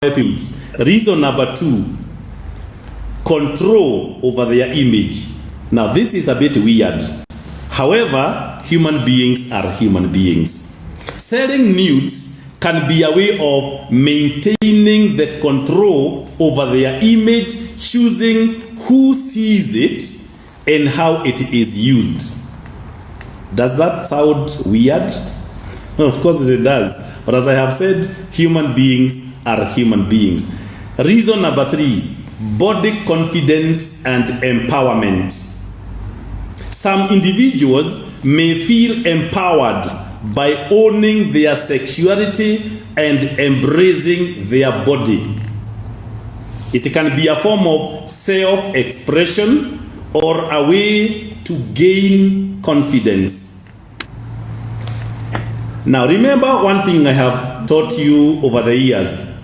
weapons. Reason number 2, control over their image. Now this is a bit weird. However, human beings are human beings. Selling nudes can be a way of maintaining the control over their image, choosing who sees it and how it is used. Does that sound weird? Of course it does. But as I have said, human beings are human beings. Reason number 3, body confidence and empowerment. Some individuals may feel empowered by owning their sexuality and embracing their body. It can be a form of self-expression or a way to gain confidence. Now remember one thing I have taught you over the years,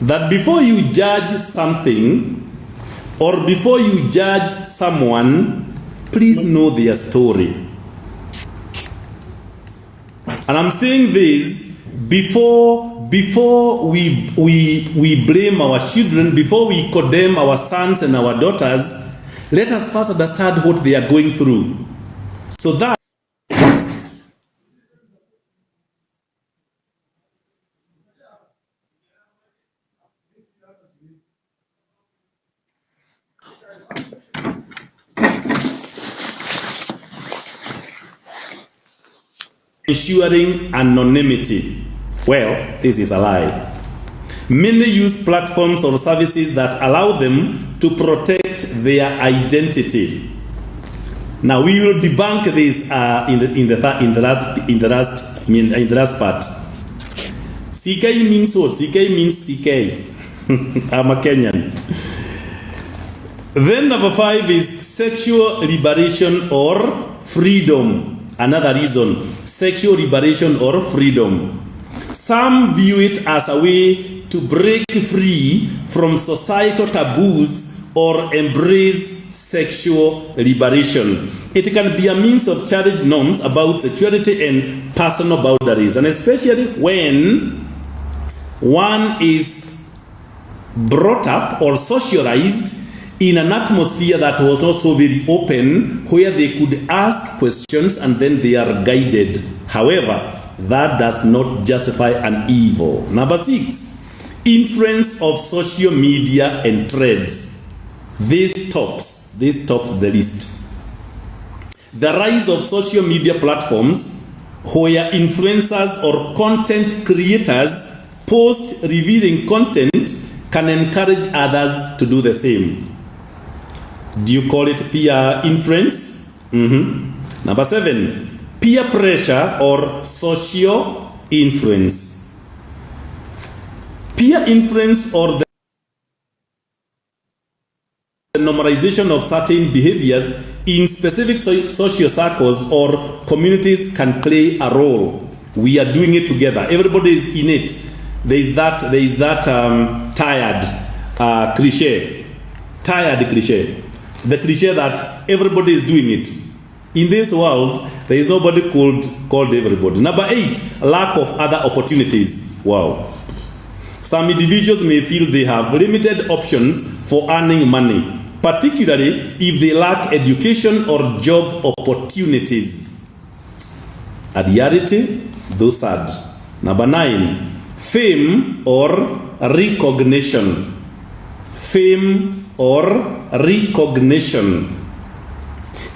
that before you judge something or before you judge someone, please know their story. And I'm saying this before we blame our children, before we condemn our sons and our daughters, let us first understand what they are going through, so that ensuring anonymity. Well, this is a lie. Many use platforms or services that allow them to protect their identity. Now we will debunk this in the last part. CK means what? CK means CK. I'm a Kenyan. Then number 5 is sexual liberation or freedom. Another reason, sexual liberation or freedom. Some view it as a way to break free from societal taboos or embrace sexual liberation. It can be a means of challenge norms about sexuality and personal boundaries, and especially when one is brought up or socialized in an atmosphere that was not so very open, where they could ask questions and then they are guided. However, that does not justify an evil. Number 6, influence of social media and trends. This tops the list. The rise of social media platforms where influencers or content creators post revealing content can encourage others to do the same. Do you call it peer influence? Number 7, peer pressure or social influence. Peer influence or the normalization of certain behaviors in specific social circles or communities can play a role. We are doing it together. Everybody is in it. There is that tired cliche. The cliche that everybody is doing it. In this world, there is nobody called everybody. Number 8, lack of other opportunities. Wow. Some individuals may feel they have limited options for earning money, particularly if they lack education or job opportunities. A reality, though sad. Number 9, fame or recognition. Fame or recognition.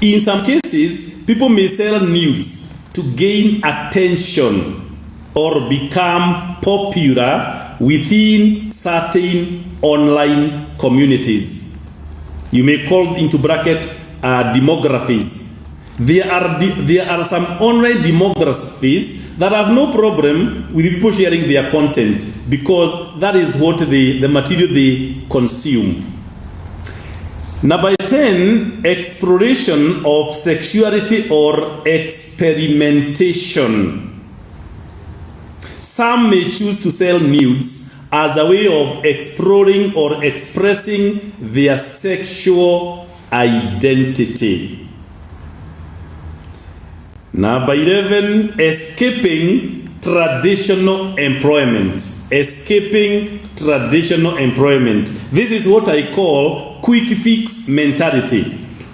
In some cases, people may sell nudes to gain attention or become popular within certain online communities. You may call into bracket demographies. There are some online demographies that have no problem with people sharing their content, because that is what the material they consume. Number 10, exploration of sexuality or experimentation. Some may choose to sell nudes as a way of exploring or expressing their sexual identity. Number 11, escaping traditional employment. escaping traditional employment. This is what I call quick fix mentality,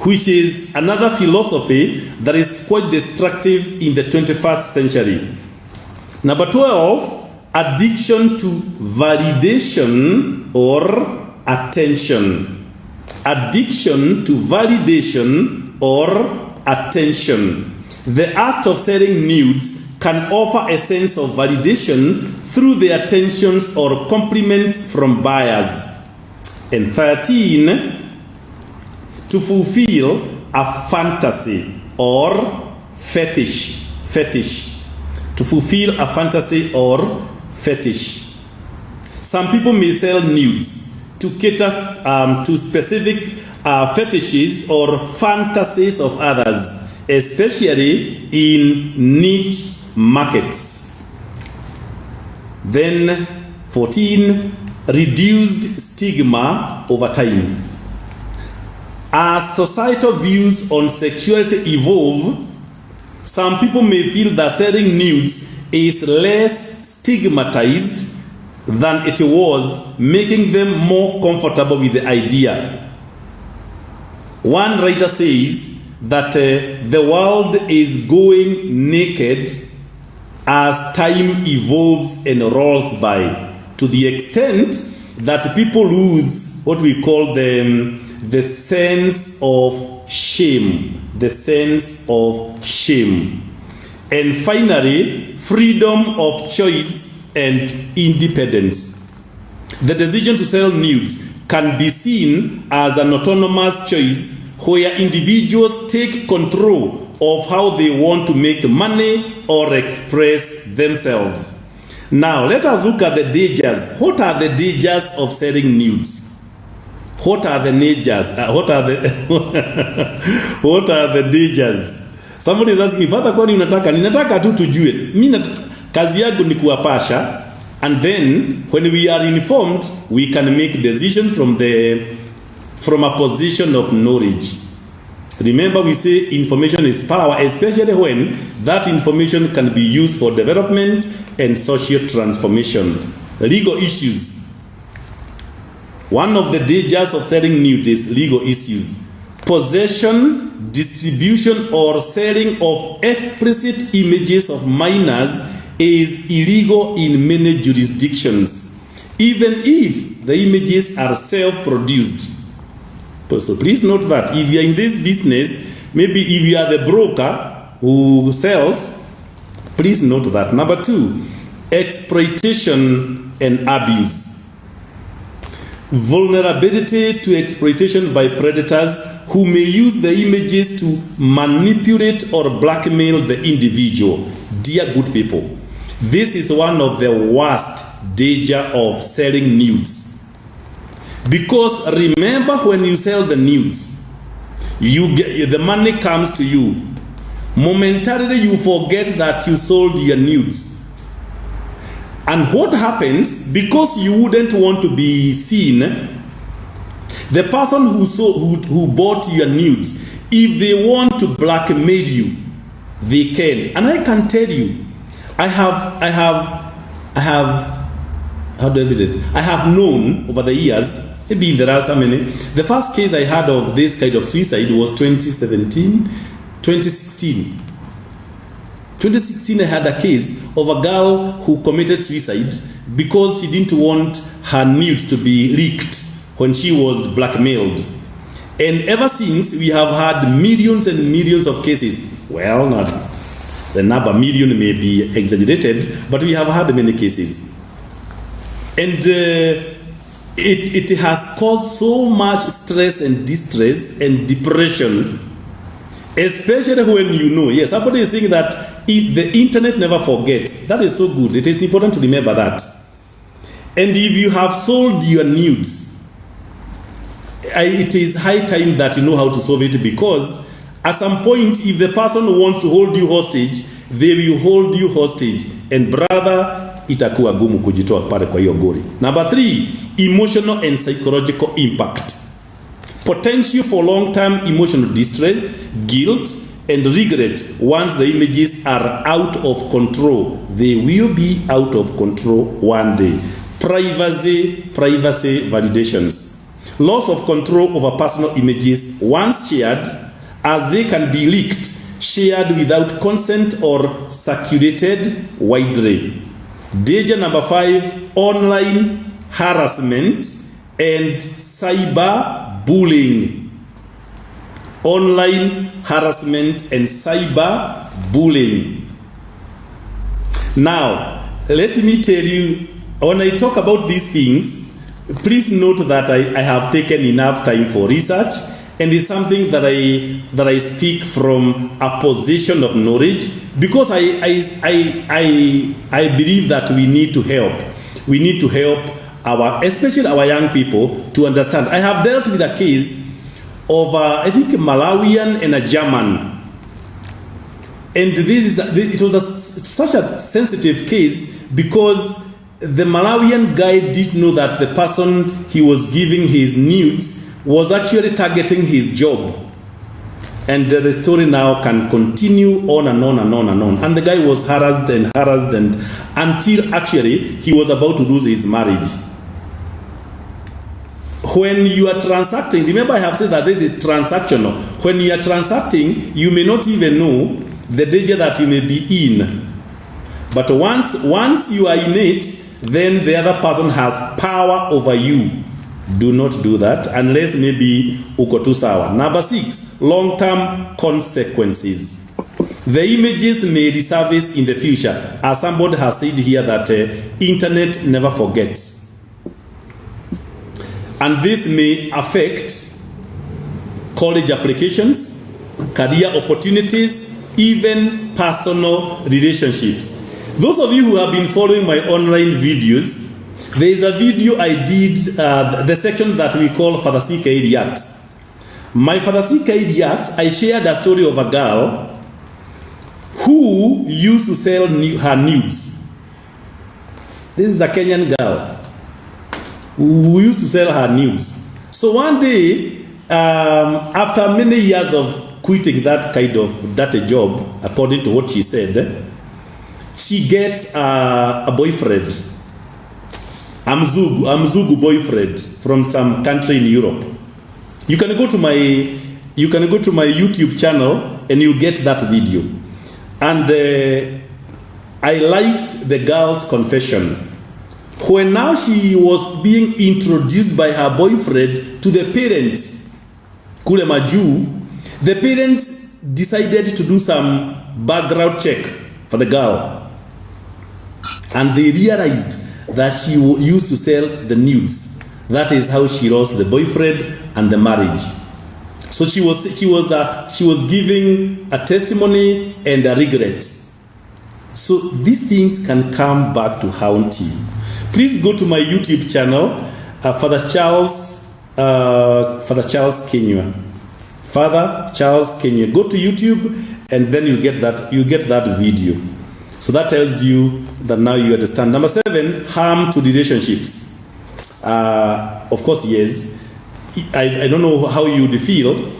which is another philosophy that is quite destructive in the 21st century. Number 12, addiction to validation or attention. Addiction to validation or attention. The act of selling nudes can offer a sense of validation through the attentions or compliment from buyers. And 13, to fulfill a fantasy or fetish. To fulfill a fantasy or fetish. Some people may sell nudes to cater to specific fetishes or fantasies of others, especially in niche markets. Then 14, reduced stigma over time. As societal views on sexuality evolve, some people may feel that selling nudes is less stigmatized than it was, making them more comfortable with the idea. One writer says that the world is going naked as time evolves and rolls by, to the extent that people lose what we call the sense of shame. The sense of shame. And finally, freedom of choice and independence. The decision to sell nudes can be seen as an autonomous choice where individuals take control of how they want to make money or express themselves. Now, let us look at the dangers. What are the dangers of selling nudes? What are the dangers? What are the dangers? Somebody is asking, Father, kwani unataka? Ninataka tu tujue. Mimi kazi yangu ni kuwapasha, and then when we are informed, we can make decisions from a position of knowledge. Remember, we say information is power, especially when that information can be used for development and social transformation. Legal issues. One of the dangers of selling nudes is legal issues. Possession, distribution, or selling of explicit images of minors is illegal in many jurisdictions, even if the images are self-produced. So please note that if you are in this business, maybe if you are the broker who sells, please note that. Number 2, exploitation and abuse. Vulnerability to exploitation by predators who may use the images to manipulate or blackmail the individual. Dear good people, this is one of the worst danger of selling nudes. Because remember, when you sell the nudes, the money comes to you. Momentarily you forget that you sold your nudes. And what happens, because you wouldn't want to be seen, the person who bought your nudes, if they want to blackmail you, they can. And I can tell you, I have known over the years, maybe there are so many. The first case I had of this kind of suicide was 2016. 2016, I had a case of a girl who committed suicide because she didn't want her nudes to be leaked when she was blackmailed. And ever since, we have had millions and millions of cases. Well, not the number million may be exaggerated, but we have had many cases. And it has caused so much stress and distress and depression, especially when you know. Yes, somebody is saying that the internet never forgets. That is so good. It is important to remember that. And if you have sold your nudes, it is high time that you know how to solve it, because at some point, if the person wants to hold you hostage, they will hold you hostage. And brother, itakuwa gumu kujitoa pale kwa hiyo gori. Number 3, emotional and psychological impact. Potential for long-term emotional distress, guilt, and regret once the images are out of control. They will be out of control one day. Privacy validations. Loss of control over personal images once shared, as they can be leaked, shared without consent, or circulated widely. Danger number 5, online harassment and cyber bullying. Online harassment and cyber bullying. Now, let me tell you, when I talk about these things, please note that I have taken enough time for research, and it's something that I speak from a position of knowledge, because I believe that we need to help. We need to help especially our young people to understand. I have dealt with a case of I think a Malawian and a German. And it was such a sensitive case, because the Malawian guy didn't know that the person he was giving his nudes was actually targeting his job. And the story now can continue on and on and on and on. And the guy was harassed and until actually he was about to lose his marriage. When you are transacting, remember I have said that this is transactional. When you are transacting, you may not even know the danger that you may be in. But once you are in it, then the other person has power over you. Do not do that unless maybe uko tu sawa. Number 6, long-term consequences. The images may resurface in the future, as somebody has said here that internet never forgets. And this may affect college applications, career opportunities, even personal relationships. Those of you who have been following my online videos, there is a video I did, the section that we call Father Sika Reacts. My Father Sika Reacts, I shared a story of a girl who used to sell her nudes. This is a Kenyan girl who used to sell her nudes. So one day, after many years of quitting that kind of dirty job, according to what she said, she gets a boyfriend, a Mzungu boyfriend from some country in Europe. You can go to my YouTube channel and you get that video. And I liked the girl's confession. When now she was being introduced by her boyfriend to the parents, kule maju, the parents decided to do some background check for the girl. And they realized that she used to sell the nudes. That is how she lost the boyfriend and the marriage. So she was giving a testimony and a regret. So these things can come back to haunt you. Please go to my YouTube channel, Father Charles Kenya. Father Charles Kenya. Go to YouTube and then you get that video. So that tells you that now you understand. Number 7, harm to relationships. Of course, yes. I don't know how you would feel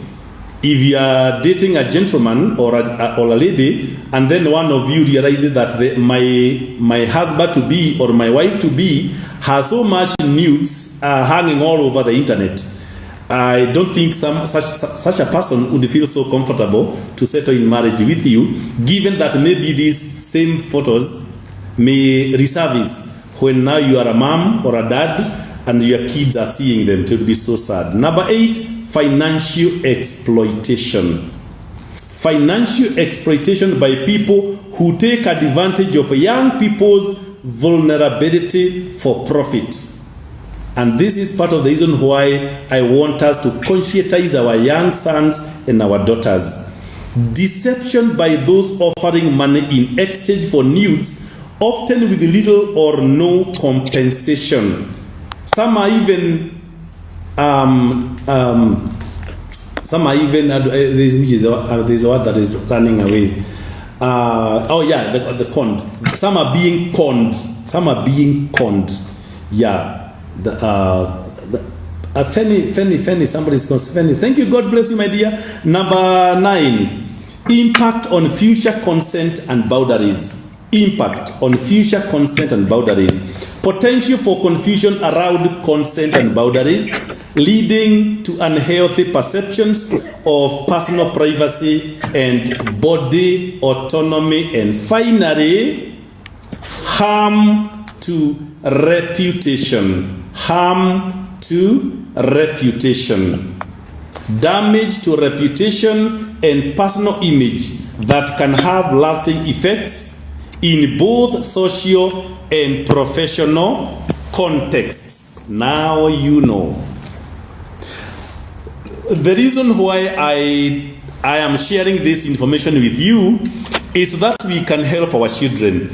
if you are dating a gentleman or a lady, and then one of you realizes that my husband to be or my wife to be has so much nudes hanging all over the internet. I don't think such a person would feel so comfortable to settle in marriage with you, given that maybe these same photos may resurface when now you are a mom or a dad and your kids are seeing them. It would be so sad. Number 8, financial exploitation. Financial exploitation by people who take advantage of young people's vulnerability for profit. And this is part of the reason why I want us to conscientize our young sons and our daughters. Deception by those offering money in exchange for nudes, often with little or no compensation. Some are even there's a word that is running away. The conned. Some are being conned. Yeah. Fanny, somebody's called Fanny. Thank you, God bless you, my dear. Number 9, Impact on future consent and boundaries. Impact on future consent and boundaries. Potential for confusion around consent and boundaries, leading to unhealthy perceptions of personal privacy and body autonomy. And finally, harm to reputation. Harm to reputation. Damage to reputation and personal image that can have lasting effects in both social and professional contexts. Now you know. The reason why I am sharing this information with you is so that we can help our children.